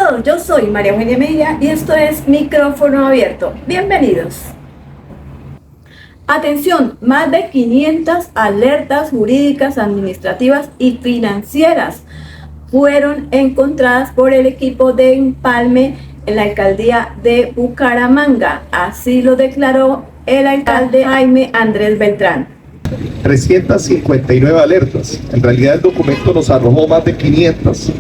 todos, yo soy María Eugenia Medina y esto es Micrófono Abierto. Bienvenidos. Atención, más de 500 alertas jurídicas, administrativas y financieras fueron encontradas por el equipo de empalme en la alcaldía de Bucaramanga. Así lo declaró el alcalde Jaime Andrés Beltrán. 359 alertas. En realidad el documento nos arrojó más de 500,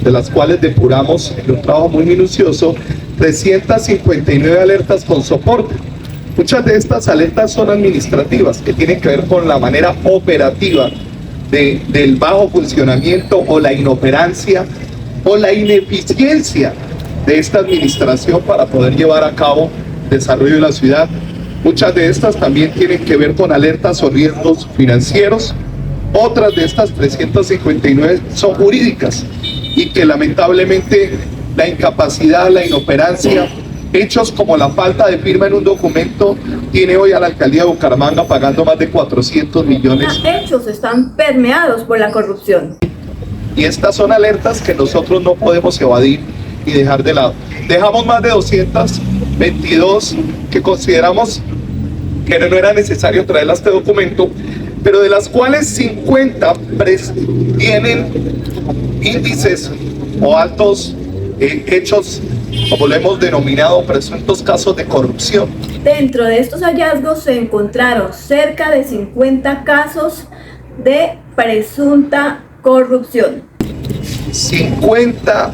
de las cuales depuramos en un trabajo muy minucioso 359 alertas con soporte. Muchas de estas alertas son administrativas, que tienen que ver con la manera operativa del bajo funcionamiento o la inoperancia o la ineficiencia de esta administración para poder llevar a cabo el desarrollo de la ciudad. Muchas de estas también tienen que ver con alertas o riesgos financieros. Otras de estas 359 son jurídicas y que lamentablemente la incapacidad, la inoperancia, hechos como la falta de firma en un documento, tiene hoy a la alcaldía de Bucaramanga pagando más de 400 millones. Los hechos están permeados por la corrupción. Y estas son alertas que nosotros no podemos evadir y dejar de lado. Dejamos más de 222 que consideramos que no era necesario traer a este documento, pero de las cuales 50 tienen índices o altos hechos, como lo hemos denominado, presuntos casos de corrupción. Dentro de estos hallazgos se encontraron cerca de 50 casos de presunta corrupción. 50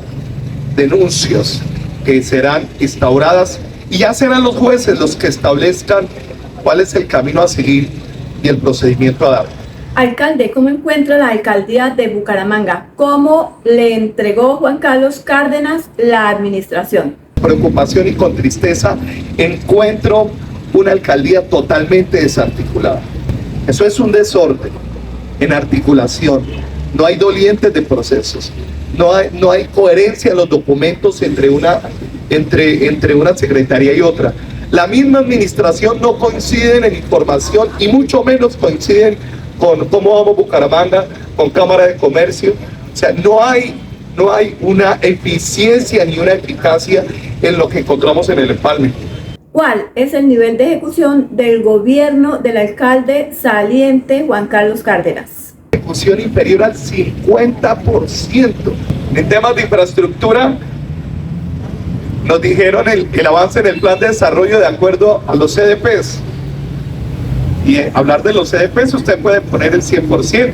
denuncias que serán instauradas y ya serán los jueces los que establezcan cuál es el camino a seguir y el procedimiento a dar. Alcalde, ¿cómo encuentra la alcaldía de Bucaramanga? ¿Cómo le entregó Juan Carlos Cárdenas la administración? Preocupación y con tristeza encuentro una alcaldía totalmente desarticulada. Eso es un desorden en articulación. No hay dolientes de procesos. No hay coherencia en los documentos entre una secretaría y otra. La misma administración no coinciden en información y mucho menos coinciden con cómo vamos Bucaramanga, con Cámara de Comercio. O sea, no hay una eficiencia ni una eficacia en lo que encontramos en el empalme. ¿Cuál es el nivel de ejecución del gobierno del alcalde saliente Juan Carlos Cárdenas? Ejecución inferior al 50%. En temas de infraestructura, nos dijeron el avance en el plan de desarrollo de acuerdo a los CDPs. Y hablar de los CDPs, usted puede poner el 100%,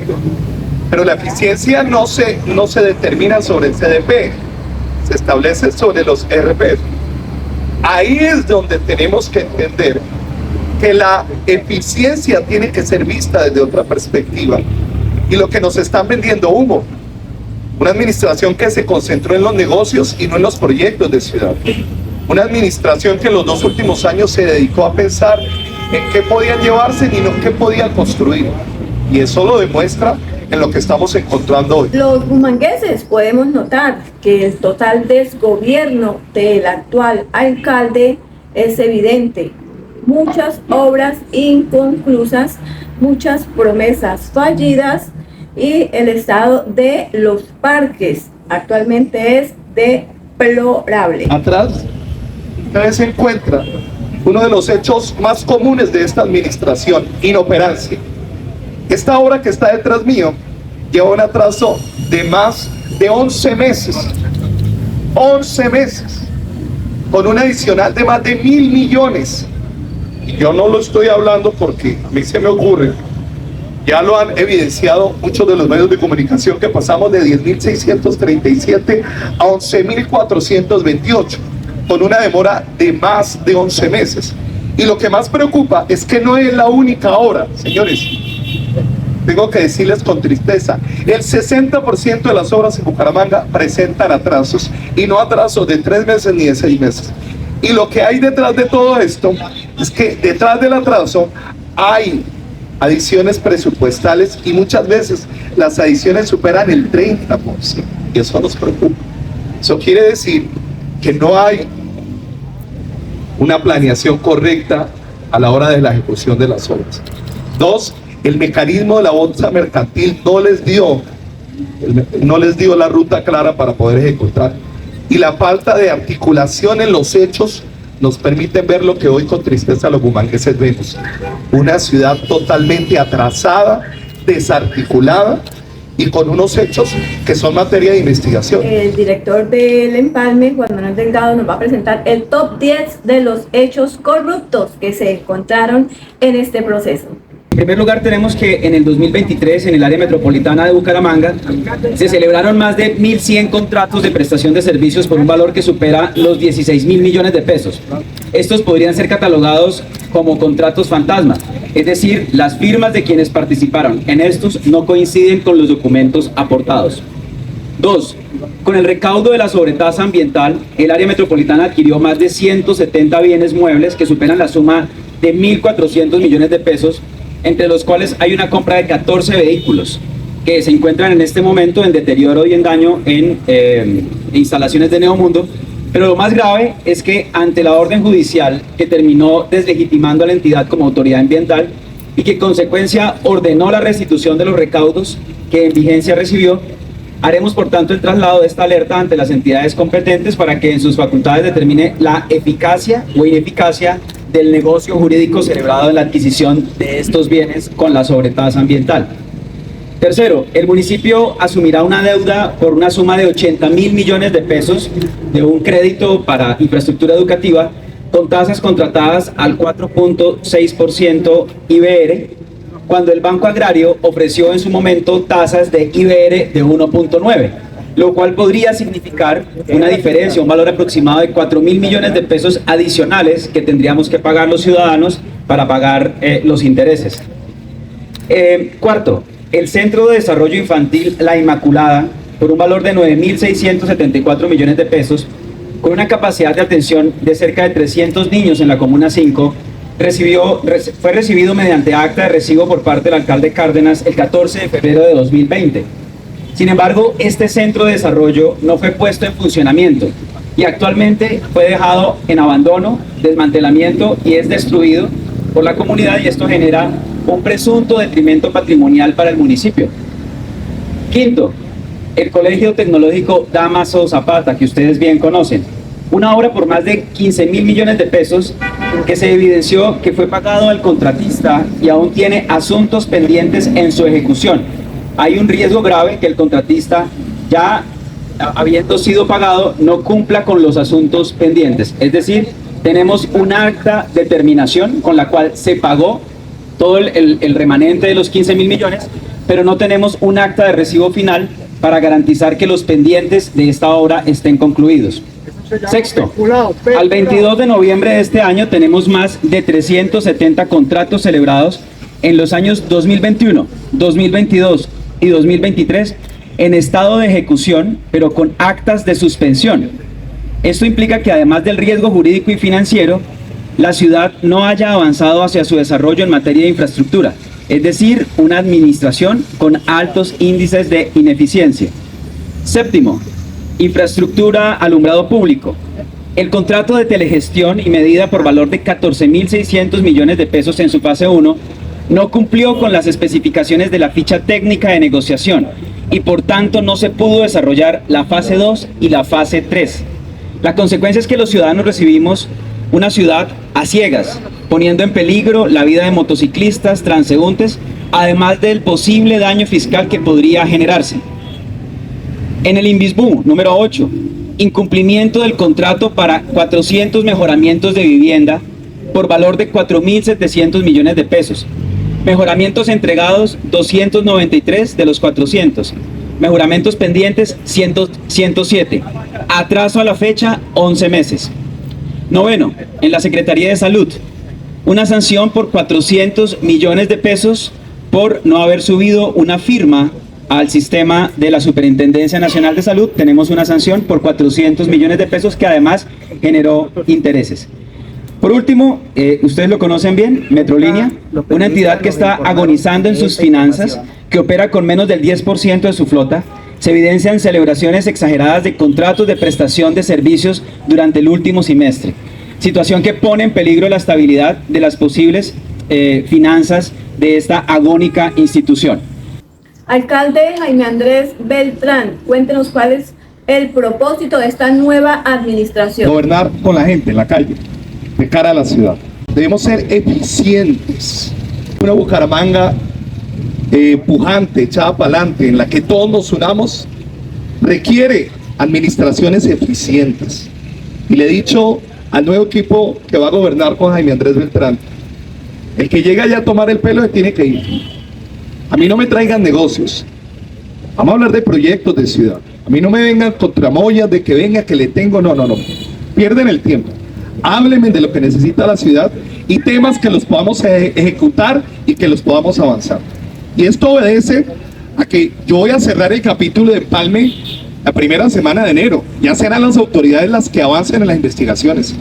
pero la eficiencia no se determina sobre el CDP, se establece sobre los RP. Ahí es donde tenemos que entender que la eficiencia tiene que ser vista desde otra perspectiva. Y lo que nos están vendiendo humo, una administración que se concentró en los negocios y no en los proyectos de ciudad. Una administración que en los 2 últimos años se dedicó a pensar en qué podían llevarse y no qué podían construir. Y eso lo demuestra en lo que estamos encontrando hoy. Los bumangueses podemos notar que el total desgobierno del actual alcalde es evidente. Muchas obras inconclusas, muchas promesas fallidas y el estado de los parques actualmente es deplorable. Atrás, ustedes se encuentra uno de los hechos más comunes de esta administración: inoperancia. Esta obra que está detrás mío lleva un atraso de más de 11 meses. 11 meses. Con un adicional de más de 1.000 millones. Y yo no lo estoy hablando porque a mí se me ocurre. Ya lo han evidenciado muchos de los medios de comunicación, que pasamos de 10.637 a 11.428, con una demora de más de 11 meses. Y lo que más preocupa es que no es la única obra, señores. Tengo que decirles con tristeza, el 60% de las obras en Bucaramanga presentan atrasos, y no atrasos de 3 meses ni de 6 meses. Y lo que hay detrás de todo esto es que detrás del atraso hay adiciones presupuestales, y muchas veces las adiciones superan el 30%, y eso nos preocupa. Eso quiere decir que no hay una planeación correcta a la hora de la ejecución de las obras. 2, el mecanismo de la bolsa mercantil no les dio la ruta clara para poder ejecutar. y la falta de articulación en los hechos nos permiten ver lo que hoy con tristeza los bumangueses vemos. Una ciudad totalmente atrasada, desarticulada y con unos hechos que son materia de investigación. El director del Empalme, Juan Manuel Delgado, nos va a presentar el top 10 de los hechos corruptos que se encontraron en este proceso. En primer lugar, tenemos que en el 2023, en el área metropolitana de Bucaramanga, se celebraron más de 1.100 contratos de prestación de servicios por un valor que supera los 16.000 millones de pesos. Estos podrían ser catalogados como contratos fantasma, es decir, las firmas de quienes participaron en estos no coinciden con los documentos aportados. 2. Con el recaudo de la sobretasa ambiental, el área metropolitana adquirió más de 170 bienes muebles que superan la suma de 1.400 millones de pesos, entre los cuales hay una compra de 14 vehículos que se encuentran en este momento en deterioro y en daño en instalaciones de Neomundo. Pero lo más grave es que ante la orden judicial que terminó deslegitimando a la entidad como autoridad ambiental y que en consecuencia ordenó la restitución de los recaudos que en vigencia recibió, haremos por tanto el traslado de esta alerta ante las entidades competentes para que en sus facultades determine la eficacia o ineficacia del negocio jurídico celebrado en la adquisición de estos bienes con la sobretasa ambiental. Tercero, el municipio asumirá una deuda por una suma de 80.000 millones de pesos de un crédito para infraestructura educativa con tasas contratadas al 4.6% IBR, cuando el Banco Agrario ofreció en su momento tasas de IBR de 1.9%. Lo cual podría significar una diferencia, un valor aproximado de 4.000 millones de pesos adicionales que tendríamos que pagar los ciudadanos para pagar los intereses. Cuarto, el Centro de Desarrollo Infantil La Inmaculada, por un valor de 9.674 millones de pesos, con una capacidad de atención de cerca de 300 niños en la Comuna 5, fue recibido mediante acta de recibo por parte del alcalde Cárdenas el 14 de febrero de 2020. Sin embargo, este centro de desarrollo no fue puesto en funcionamiento y actualmente fue dejado en abandono, desmantelamiento y es destruido por la comunidad, y esto genera un presunto detrimento patrimonial para el municipio. Quinto, el Colegio Tecnológico Dámaso Zapata, que ustedes bien conocen, una obra por más de 15.000 millones de pesos que se evidenció que fue pagado al contratista y aún tiene asuntos pendientes en su ejecución. Hay un riesgo grave que el contratista, ya habiendo sido pagado, no cumpla con los asuntos pendientes. Es decir, tenemos un acta de terminación con la cual se pagó todo el remanente de los 15.000 millones, pero no tenemos un acta de recibo final para garantizar que los pendientes de esta obra estén concluidos. Sexto, al 22 de noviembre de este año tenemos más de 370 contratos celebrados en los años 2021, 2022 y 2023 en estado de ejecución, pero con actas de suspensión. Esto implica que además del riesgo jurídico y financiero, la ciudad no haya avanzado hacia su desarrollo en materia de infraestructura, es decir, una administración con altos índices de ineficiencia. Séptimo, infraestructura, alumbrado público. El contrato de telegestión y medida por valor de 14.600 millones de pesos en su fase 1 no cumplió con las especificaciones de la ficha técnica de negociación y por tanto no se pudo desarrollar la fase 2 y la fase 3. La consecuencia es que los ciudadanos recibimos una ciudad a ciegas, poniendo en peligro la vida de motociclistas, transeúntes, además del posible daño fiscal que podría generarse. En el INVISBU, número 8, incumplimiento del contrato para 400 mejoramientos de vivienda por valor de 4.700 millones de pesos. Mejoramientos entregados 293 de los 400. Mejoramientos pendientes 107. Atraso a la fecha 11 meses. Noveno, en la Secretaría de Salud, una sanción por 400 millones de pesos por no haber subido una firma al sistema de la Superintendencia Nacional de Salud. Tenemos una sanción por 400 millones de pesos que además generó intereses. Por último, ustedes lo conocen bien, Metrolínea, una entidad que está agonizando en sus finanzas, que opera con menos del 10% de su flota. Se evidencian celebraciones exageradas de contratos de prestación de servicios durante el último semestre, situación que pone en peligro la estabilidad de las posibles finanzas de esta agónica institución. Alcalde Jaime Andrés Beltrán, cuéntenos cuáles el propósito de esta nueva administración? Gobernar con la gente en la calle, de cara a la ciudad. Debemos ser eficientes. Una Bucaramanga pujante, echada para adelante, en la que todos nos unamos, requiere administraciones eficientes. Y le he dicho al nuevo equipo que va a gobernar con Jaime Andrés Beltrán, el que llega ya a tomar el pelo se tiene que ir. A mí no me traigan negocios. Vamos a hablar de proyectos de ciudad. A mí no me vengan con tramoyas de que venga, que le tengo. No. Pierden el tiempo. Háblenme de lo que necesita la ciudad y temas que los podamos ejecutar y que los podamos avanzar. Y esto obedece a que yo voy a cerrar el capítulo de Empalme la primera semana de enero. Ya serán las autoridades las que avancen en las investigaciones.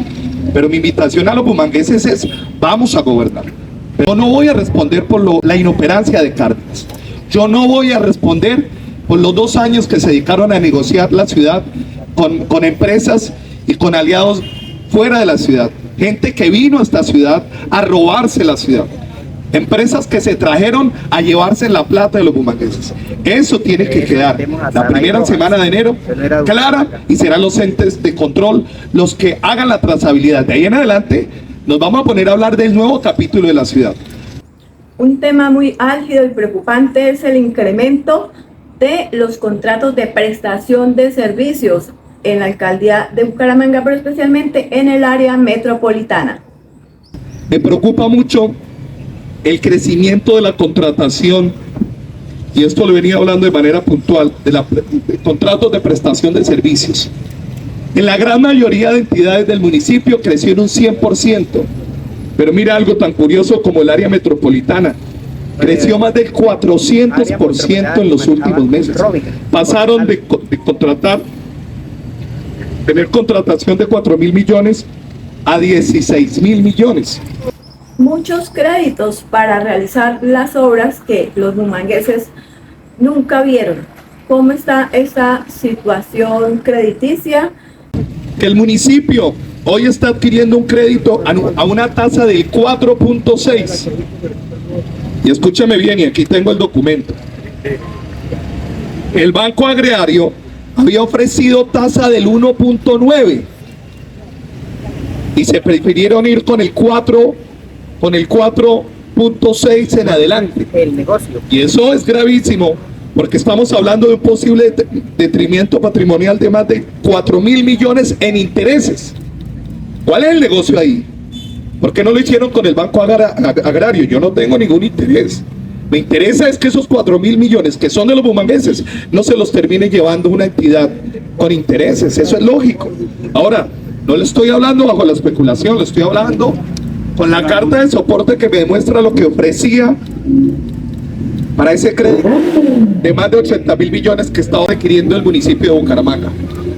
Pero mi invitación a los bumangueses es: vamos a gobernar. Yo no voy a responder por la inoperancia de Cárdenas. Yo no voy a responder por los 2 años que se dedicaron a negociar la ciudad con empresas y con aliados fuera de la ciudad. Gente que vino a esta ciudad a robarse la ciudad. Empresas que se trajeron a llevarse la plata de los bumangueses. Eso tiene que quedar la primera semana de enero clara, y serán los entes de control los que hagan la trazabilidad. De ahí en adelante nos vamos a poner a hablar del nuevo capítulo de la ciudad. Un tema muy álgido y preocupante es el incremento de los contratos de prestación de servicios en la alcaldía de Bucaramanga, pero especialmente en el área metropolitana. Me preocupa mucho el crecimiento de la contratación, y esto lo venía hablando de manera puntual, de contratos de prestación de servicios. En la gran mayoría de entidades del municipio creció en un 100%, pero mira algo tan curioso como el área metropolitana. Creció más del 400% en los últimos meses. Pasaron de tener contratación de 4.000 millones a 16.000 millones. Muchos créditos para realizar las obras que los bumangueses nunca vieron. ¿Cómo está esta situación crediticia? Que el municipio hoy está adquiriendo un crédito a una tasa del 4.6. Y escúchame bien, y aquí tengo el documento. El Banco Agrario había ofrecido tasa del 1.9 y se prefirieron ir con el 4.6 en adelante. El negocio. Y eso es gravísimo, porque estamos hablando de un posible detrimento patrimonial de más de 4.000 millones en intereses. ¿Cuál es el negocio ahí? ¿Por qué no lo hicieron con el Banco Agrario? Yo no tengo ningún interés. Me interesa es que esos 4.000 millones que son de los bumangueses no se los termine llevando una entidad con intereses. Eso es lógico. Ahora, no le estoy hablando bajo la especulación, le estoy hablando con la carta de soporte que me demuestra lo que ofrecía para ese crédito de más de 80.000 millones que estaba requiriendo el municipio de Bucaramanga.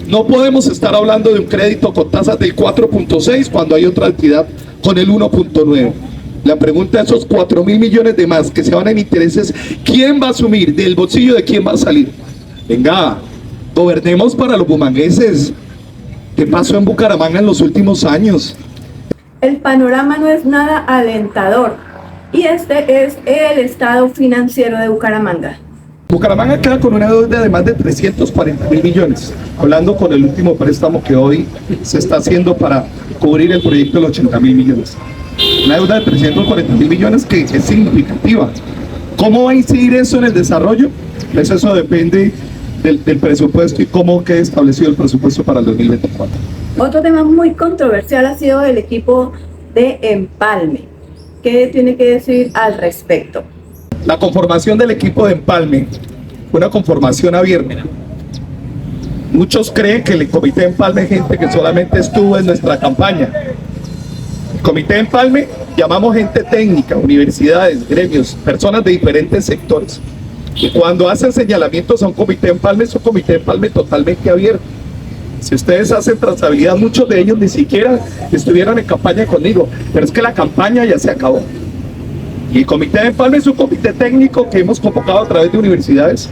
No podemos estar hablando de un crédito con tasas del 4.6 cuando hay otra entidad con el 1.9. La pregunta es: esos 4.000 millones de más que se van en intereses, ¿quién va a asumir? ¿Del bolsillo de quién va a salir? Venga, gobernemos para los bumangueses. ¿Qué pasó en Bucaramanga en los últimos años? El panorama no es nada alentador, y este es el estado financiero de Bucaramanga. Bucaramanga queda con una deuda de más de 340.000 millones, hablando con el último préstamo que hoy se está haciendo para cubrir el proyecto de los 80.000 millones. Una deuda de 340.000 millones que es significativa. ¿Cómo va a incidir eso en el desarrollo? Pues eso depende del presupuesto y cómo quede establecido el presupuesto para el 2024. Otro tema muy controversial ha sido el equipo de Empalme. ¿Qué tiene que decir al respecto? La conformación del equipo de Empalme fue una conformación abierta. Muchos creen que el comité de Empalme es gente que solamente estuvo en nuestra campaña. El comité de Empalme llamamos gente técnica, universidades, gremios, personas de diferentes sectores. Y cuando hacen señalamientos a un comité de Empalme, es un comité de Empalme totalmente abierto. Si ustedes hacen trazabilidad, muchos de ellos ni siquiera estuvieron en campaña conmigo, pero es que la campaña ya se acabó. Y el comité de Empalme es un comité técnico que hemos convocado a través de universidades,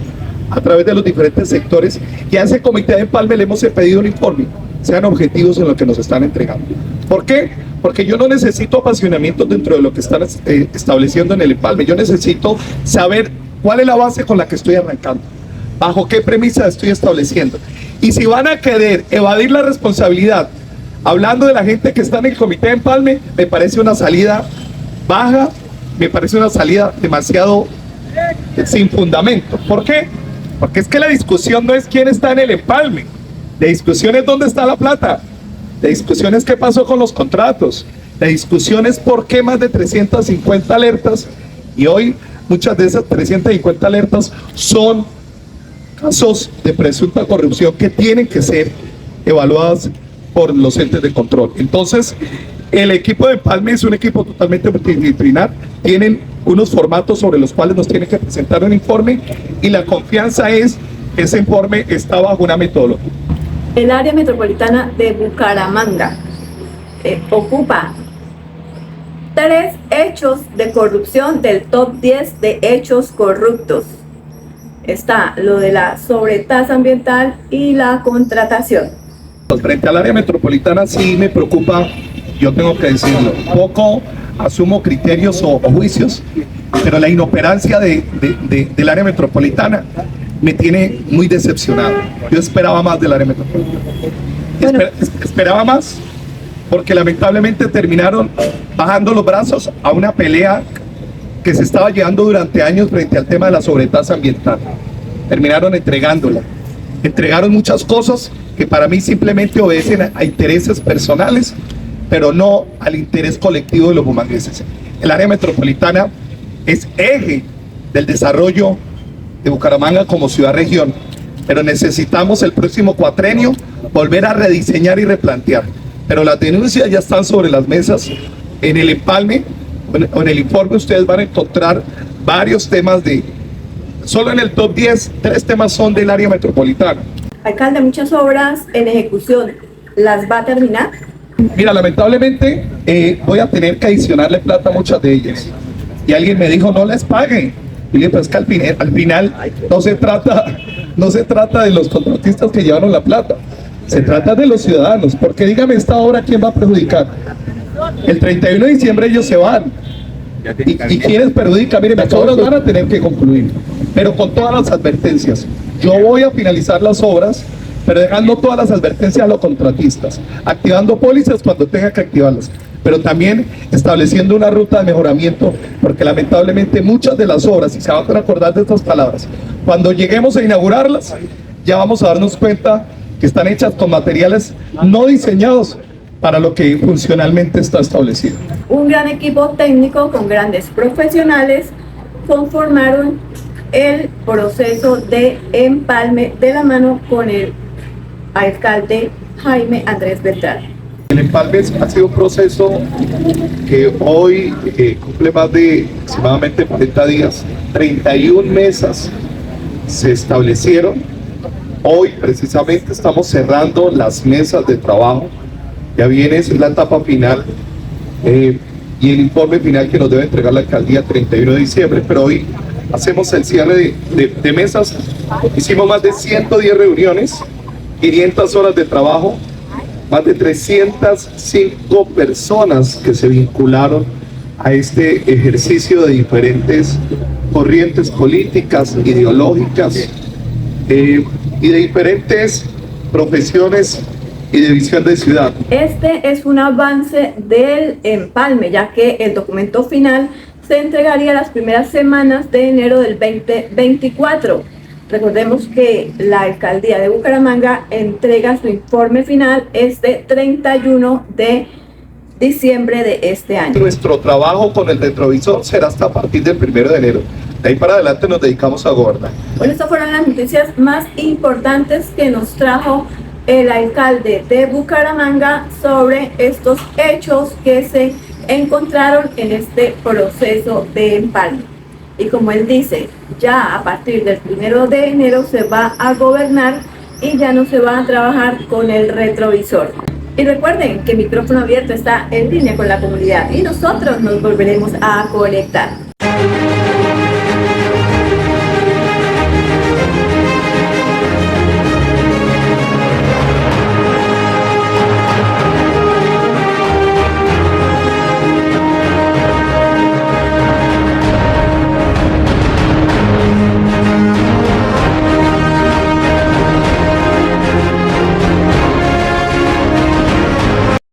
a través de los diferentes sectores, y a ese comité de Empalme le hemos pedido un informe, sean objetivos en lo que nos están entregando. ¿Por qué? Porque yo no necesito apasionamientos dentro de lo que están estableciendo en el Empalme. Yo necesito saber cuál es la base con la que estoy arrancando, bajo qué premisa estoy estableciendo. Y si van a querer evadir la responsabilidad, hablando de la gente que está en el comité de empalme, me parece una salida baja, me parece una salida demasiado sin fundamento. ¿Por qué? Porque es que la discusión no es quién está en el empalme, la discusión es dónde está la plata, la discusión es qué pasó con los contratos, la discusión es por qué más de 350 alertas, y hoy muchas de esas 350 alertas son casos de presunta corrupción que tienen que ser evaluadas por los entes de control. Entonces, el equipo de empalme es un equipo totalmente multidisciplinar, tienen unos formatos sobre los cuales nos tienen que presentar un informe, y la confianza es que ese informe está bajo una metodología. El área metropolitana de Bucaramanga ocupa 3 hechos de corrupción del top 10 de hechos corruptos. Está lo de la sobretasa ambiental y la contratación. Frente al área metropolitana sí me preocupa, yo tengo que decirlo, poco asumo criterios o juicios, pero la inoperancia del área metropolitana me tiene muy decepcionado. Yo esperaba más del área metropolitana. Bueno. Esperaba más, porque lamentablemente terminaron bajando los brazos a una pelea que se estaba llevando durante años frente al tema de la sobretasa ambiental. Terminaron entregándola. Entregaron muchas cosas que para mí simplemente obedecen a intereses personales, pero no al interés colectivo de los bumangueses. El área metropolitana es eje del desarrollo de Bucaramanga como ciudad-región, pero necesitamos el próximo cuatrenio volver a rediseñar y replantear. Pero las denuncias ya están sobre las mesas. En el empalme, o en el informe, ustedes van a encontrar varios temas solo en el top 10, 3 temas son del área metropolitana. Alcalde, muchas obras en ejecución, ¿las va a terminar? Mira, lamentablemente voy a tener que adicionarle plata a muchas de ellas. Y alguien me dijo, no les paguen. Y le dije, pues que al final no se trata de los contratistas que llevaron la plata. Se trata de los ciudadanos. Porque dígame, esta obra, ¿quién va a perjudicar? El 31 de diciembre ellos se van. ¿Y quiénes perjudican? Miren, las obras van a tener que concluir, pero con todas las advertencias. Yo voy a finalizar las obras, pero dejando todas las advertencias a los contratistas, activando pólizas cuando tenga que activarlas, pero también estableciendo una ruta de mejoramiento, porque lamentablemente muchas de las obras, y se van a acordar de estas palabras, cuando lleguemos a inaugurarlas, ya vamos a darnos cuenta que están hechas con materiales no diseñados para lo que funcionalmente está establecido. Un gran equipo técnico con grandes profesionales conformaron el proceso de empalme de la mano con el alcalde Jaime Andrés Beltrán. El empalme ha sido un proceso que hoy cumple más de aproximadamente 40 días. 31 mesas se establecieron. Hoy precisamente estamos cerrando las mesas de trabajo. Ya viene, es la etapa final y el informe final que nos debe entregar la alcaldía 31 de diciembre, pero hoy hacemos el cierre de mesas. Hicimos más de 110 reuniones, 500 horas de trabajo, más de 305 personas que se vincularon a este ejercicio de diferentes corrientes políticas, ideológicas y de diferentes profesiones y de visión de ciudad. Este es un avance del empalme, ya que el documento final se entregaría las primeras semanas de enero del 2024. Recordemos que la alcaldía de Bucaramanga entrega su informe final este 31 de diciembre de este año. Nuestro trabajo con el retrovisor será hasta a partir del 1 de enero. De ahí para adelante nos dedicamos a gobernar. Bueno, estas fueron las noticias más importantes que nos trajo el alcalde de Bucaramanga sobre estos hechos que se encontraron en este proceso de empalme. Y como él dice, ya a partir del 1 de enero se va a gobernar y ya no se va a trabajar con el retrovisor. Y recuerden que Micrófono Abierto está en línea con la comunidad y nosotros nos volveremos a conectar.